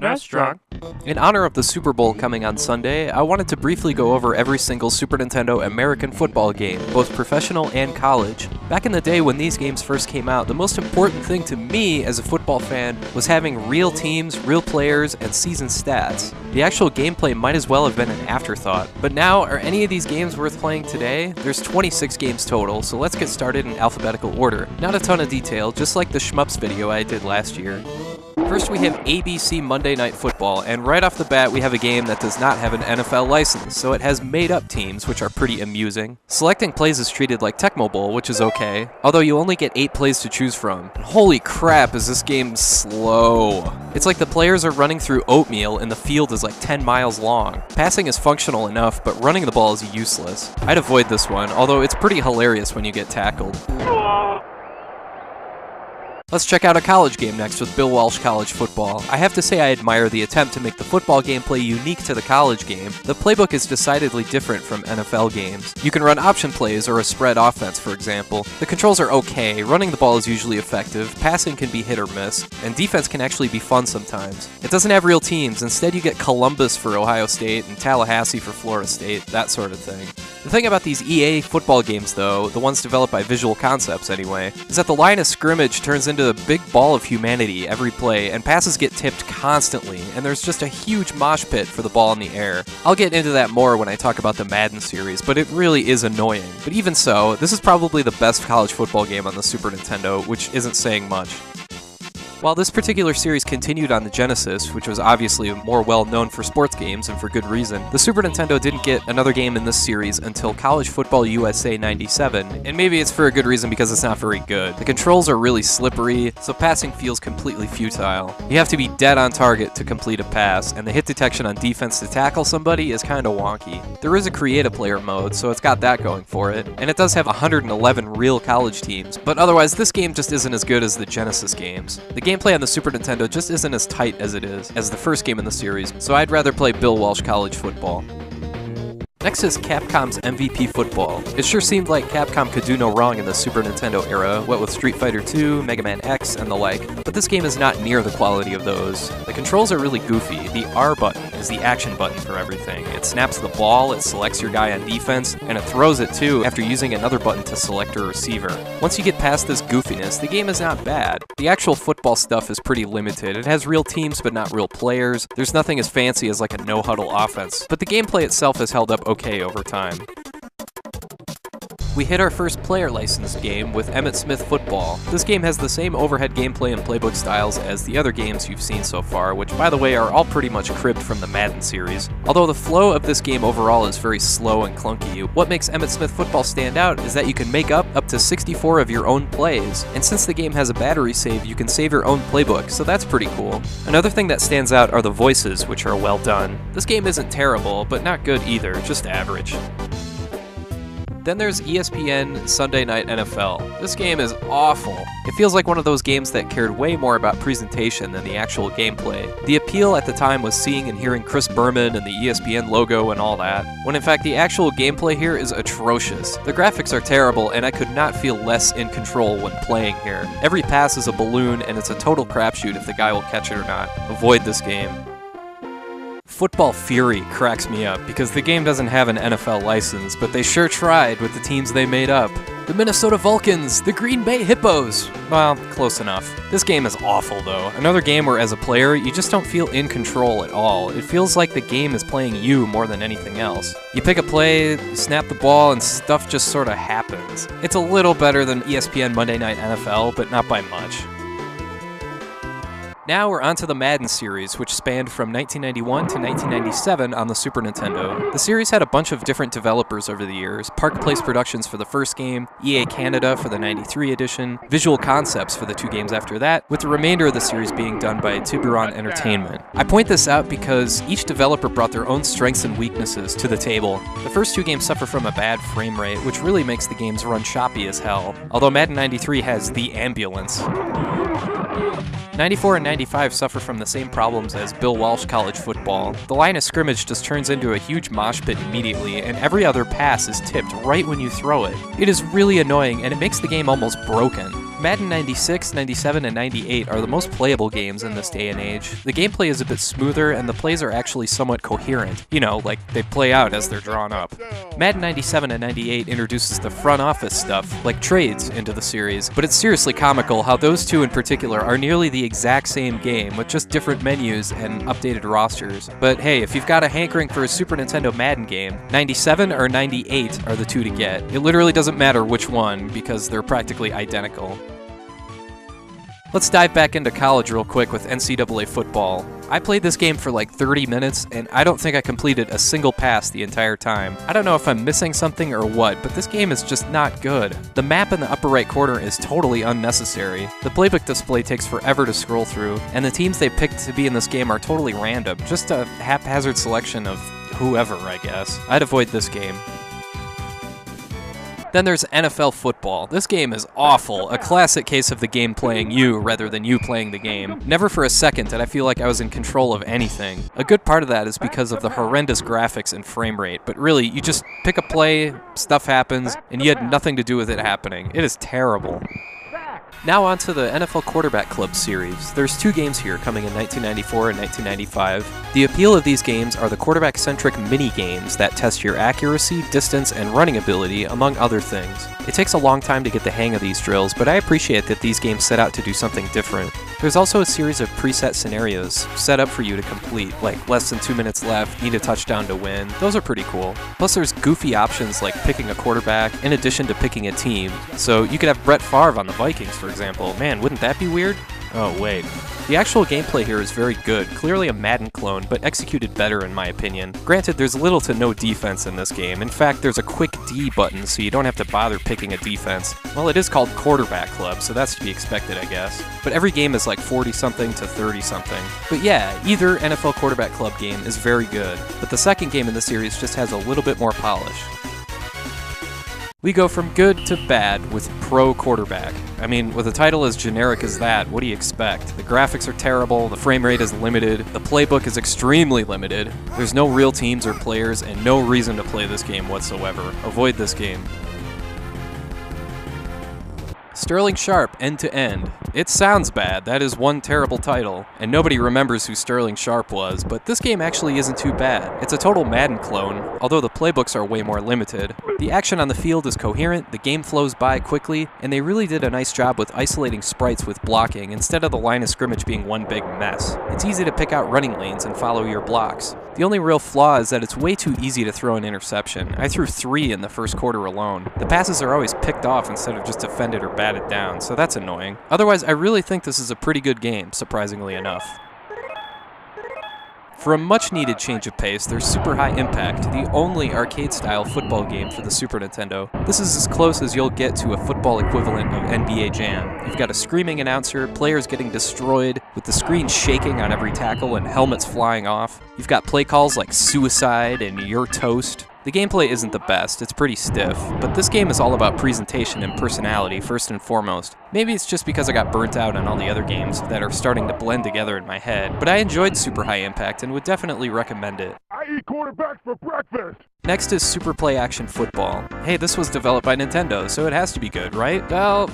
SNESdrunk. In honor of the Super Bowl coming on Sunday, I wanted to briefly go over every single Super Nintendo American football game, both professional and college. Back in the day when these games first came out, the most important thing to me as a football fan was having real teams, real players, and season stats. The actual gameplay might as well have been an afterthought. But now, are any of these games worth playing today? There's 26 games total, so let's get started in alphabetical order. Not a ton of detail, just like the Shmups video I did last year. First we have ABC Monday Night Football, and right off the bat we have a game that does not have an NFL license, so it has made-up teams, which are pretty amusing. Selecting plays is treated like Tecmo Bowl, which is okay, although you only get 8 plays to choose from. And holy crap, is this game slow. It's like the players are running through oatmeal and the field is like 10 miles long. Passing is functional enough, but running the ball is useless. I'd avoid this one, although it's pretty hilarious when you get tackled. Let's check out a college game next with Bill Walsh College Football. I have to say I admire the attempt to make the football gameplay unique to the college game. The playbook is decidedly different from NFL games. You can run option plays or a spread offense, for example. The controls are okay, running the ball is usually effective, passing can be hit or miss, and defense can actually be fun sometimes. It doesn't have real teams, instead you get Columbus for Ohio State and Tallahassee for Florida State, that sort of thing. The thing about these EA football games though, the ones developed by Visual Concepts anyway, is that the line of scrimmage turns into a big ball of humanity every play, and passes get tipped constantly, and there's just a huge mosh pit for the ball in the air. I'll get into that more when I talk about the Madden series, but it really is annoying. But even so, this is probably the best college football game on the Super Nintendo, which isn't saying much. While this particular series continued on the Genesis, which was obviously more well known for sports games and for good reason, the Super Nintendo didn't get another game in this series until College Football USA 97, and maybe it's for a good reason because it's not very good. The controls are really slippery, so passing feels completely futile. You have to be dead on target to complete a pass, and the hit detection on defense to tackle somebody is kinda wonky. There is a create a player mode, so it's got that going for it, and it does have 111 real college teams, but otherwise this game just isn't as good as the Genesis games. The gameplay on the Super Nintendo just isn't as tight as it is as the first game in the series, so I'd rather play Bill Walsh College Football. Next is Capcom's MVP Football. It sure seemed like Capcom could do no wrong in the Super Nintendo era, what with Street Fighter II, Mega Man X, and the like, but this game is not near the quality of those. The controls are really goofy. The R button is the action button for everything. It snaps the ball, it selects your guy on defense, and it throws it too after using another button to select a receiver. Once you get past this goofiness, the game is not bad. The actual football stuff is pretty limited. It has real teams but not real players. There's nothing as fancy as like a no-huddle offense, but the gameplay itself has held up okay over time. We hit our first player licensed game with Emmitt Smith Football. This game has the same overhead gameplay and playbook styles as the other games you've seen so far, which by the way are all pretty much cribbed from the Madden series. Although the flow of this game overall is very slow and clunky, what makes Emmitt Smith Football stand out is that you can make up to 64 of your own plays, and since the game has a battery save, you can save your own playbook, so that's pretty cool. Another thing that stands out are the voices, which are well done. This game isn't terrible, but not good either, just average. Then there's ESPN Sunday Night NFL. This game is awful. It feels like one of those games that cared way more about presentation than the actual gameplay. The appeal at the time was seeing and hearing Chris Berman and the ESPN logo and all that, when in fact the actual gameplay here is atrocious. The graphics are terrible, and I could not feel less in control when playing here. Every pass is a balloon, and it's a total crapshoot if the guy will catch it or not. Avoid this game. Football Fury cracks me up because the game doesn't have an NFL license, but they sure tried with the teams they made up. The Minnesota Vulcans, the Green Bay Hippos. Well, close enough. This game is awful though. Another game where as a player, you just don't feel in control at all. It feels like the game is playing you more than anything else. You pick a play, you snap the ball, and stuff just sort of happens. It's a little better than ESPN Monday Night NFL, but not by much. Now we're on to the Madden series, which spanned from 1991 to 1997 on the Super Nintendo. The series had a bunch of different developers over the years: Park Place Productions for the first game, EA Canada for the 93 edition, Visual Concepts for the 2 games after that, with the remainder of the series being done by Tiburon Entertainment. I point this out because each developer brought their own strengths and weaknesses to the table. The first 2 games suffer from a bad frame rate, which really makes the games run choppy as hell, although Madden 93 has the ambulance. 94 and 95 suffer from the same problems as Bill Walsh College Football. The line of scrimmage just turns into a huge mosh pit immediately, and every other pass is tipped right when you throw it. It is really annoying, and it makes the game almost broken. Madden 96, 97, and 98 are the most playable games in this day and age. The gameplay is a bit smoother and the plays are actually somewhat coherent. You know, like they play out as they're drawn up. Madden 97 and 98 introduces the front office stuff, like trades, into the series, but it's seriously comical how those two in particular are nearly the exact same game with just different menus and updated rosters. But hey, if you've got a hankering for a Super Nintendo Madden game, 97 or 98 are the two to get. It literally doesn't matter which one because they're practically identical. Let's dive back into college real quick with NCAA football. I played this game for like 30 minutes, and I don't think I completed a single pass the entire time. I don't know if I'm missing something or what, but this game is just not good. The map in the upper right corner is totally unnecessary. The playbook display takes forever to scroll through, and the teams they picked to be in this game are totally random. Just a haphazard selection of whoever, I guess. I'd avoid this game. Then there's NFL football. This game is awful, a classic case of the game playing you rather than you playing the game. Never for a second did I feel like I was in control of anything. A good part of that is because of the horrendous graphics and frame rate, but really, you just pick a play, stuff happens, and you had nothing to do with it happening. It is terrible. Now on to the NFL Quarterback Club series. There's two games here coming in 1994 and 1995. The appeal of these games are the quarterback-centric mini-games that test your accuracy, distance, and running ability, among other things. It takes a long time to get the hang of these drills, but I appreciate that these games set out to do something different. There's also a series of preset scenarios set up for you to complete, like less than 2 minutes left, need a touchdown to win. Those are pretty cool. Plus there's goofy options like picking a quarterback in addition to picking a team. So you could have Brett Favre on the Vikings, for example. Man, wouldn't that be weird? Oh, wait. The actual gameplay here is very good, clearly a Madden clone, but executed better in my opinion. Granted, there's little to no defense in this game. In fact, there's a quick D button, so you don't have to bother picking a defense. Well, it is called Quarterback Club, so that's to be expected, I guess. But every game is like 40-something to 30-something. But yeah, either NFL Quarterback Club game is very good, but the second game in the series just has a little bit more polish. We go from good to bad with Pro Quarterback. I mean, with a title as generic as that, what do you expect? The graphics are terrible, the frame rate is limited, the playbook is extremely limited, there's no real teams or players, and no reason to play this game whatsoever. Avoid this game. Sterling Sharp End to End. It sounds bad, that is one terrible title, and nobody remembers who Sterling Sharp was, but this game actually isn't too bad. It's a total Madden clone, although the playbooks are way more limited. The action on the field is coherent, the game flows by quickly, and they really did a nice job with isolating sprites with blocking instead of the line of scrimmage being one big mess. It's easy to pick out running lanes and follow your blocks. The only real flaw is that it's way too easy to throw an interception. I threw 3 in the first quarter alone. The passes are always picked off instead of just defended or batted down, so that's annoying. Otherwise, I really think this is a pretty good game, surprisingly enough. For a much-needed change of pace, there's Super High Impact, the only arcade-style football game for the Super Nintendo. This is as close as you'll get to a football equivalent of NBA Jam. You've got a screaming announcer, players getting destroyed, with the screen shaking on every tackle and helmets flying off. You've got play calls like suicide and you're toast. The gameplay isn't the best, it's pretty stiff, but this game is all about presentation and personality first and foremost. Maybe it's just because I got burnt out on all the other games that are starting to blend together in my head, but I enjoyed Super High Impact and would definitely recommend it. I eat quarterbacks for breakfast! Next is Super Play Action Football. Hey, this was developed by Nintendo, so it has to be good, right? Well,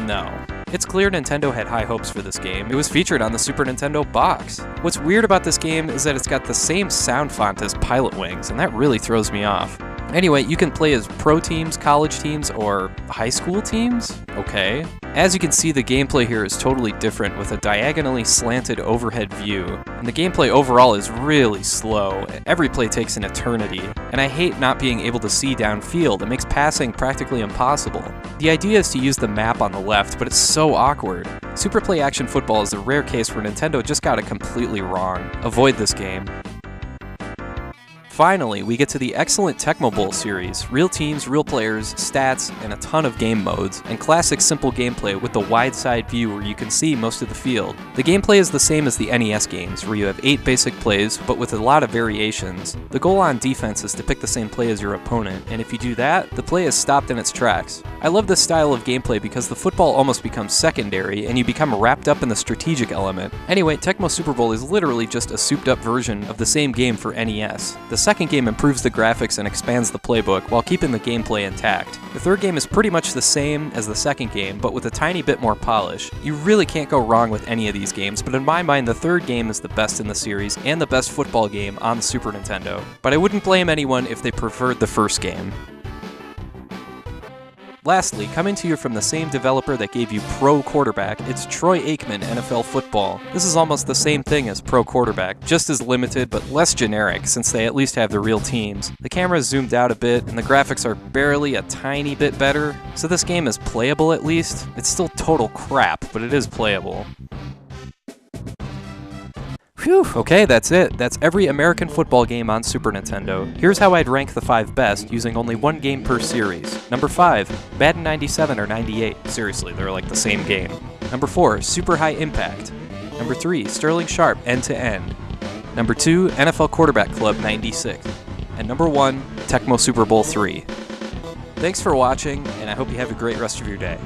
no. It's clear Nintendo had high hopes for this game. It was featured on the Super Nintendo box. What's weird about this game is that it's got the same sound font as Pilot Wings, and that really throws me off. Anyway, you can play as pro teams, college teams, or high school teams? Okay. As you can see, the gameplay here is totally different with a diagonally slanted overhead view, and the gameplay overall is really slow. Every play takes an eternity, and I hate not being able to see downfield. It makes passing practically impossible. The idea is to use the map on the left, but it's so awkward. Super Play Action Football is a rare case where Nintendo just got it completely wrong. Avoid this game. Finally, we get to the excellent Tecmo Bowl series. Real teams, real players, stats, and a ton of game modes, and classic simple gameplay with the wide side view where you can see most of the field. The gameplay is the same as the NES games, where you have 8 basic plays, but with a lot of variations. The goal on defense is to pick the same play as your opponent, and if you do that, the play is stopped in its tracks. I love this style of gameplay because the football almost becomes secondary, and you become wrapped up in the strategic element. Anyway, Tecmo Super Bowl is literally just a souped up version of the same game for NES. The second game improves the graphics and expands the playbook while keeping the gameplay intact. The third game is pretty much the same as the second game, but with a tiny bit more polish. You really can't go wrong with any of these games, but in my mind the third game is the best in the series and the best football game on the Super Nintendo. But I wouldn't blame anyone if they preferred the first game. Lastly, coming to you from the same developer that gave you Pro Quarterback, it's Troy Aikman NFL Football. This is almost the same thing as Pro Quarterback, just as limited but less generic since they at least have the real teams. The camera is zoomed out a bit and the graphics are barely a tiny bit better, so this game is playable at least. It's still total crap, but it is playable. Phew, okay, that's it. That's every American football game on Super Nintendo. Here's how I'd rank the 5 best using only one game per series. Number 5, Madden 97 or 98. Seriously, they're like the same game. Number 4, Super High Impact. Number 3, Sterling Sharp End to End. Number 2, NFL Quarterback Club 96. And number 1, Tecmo Super Bowl 3. Thanks for watching, and I hope you have a great rest of your day.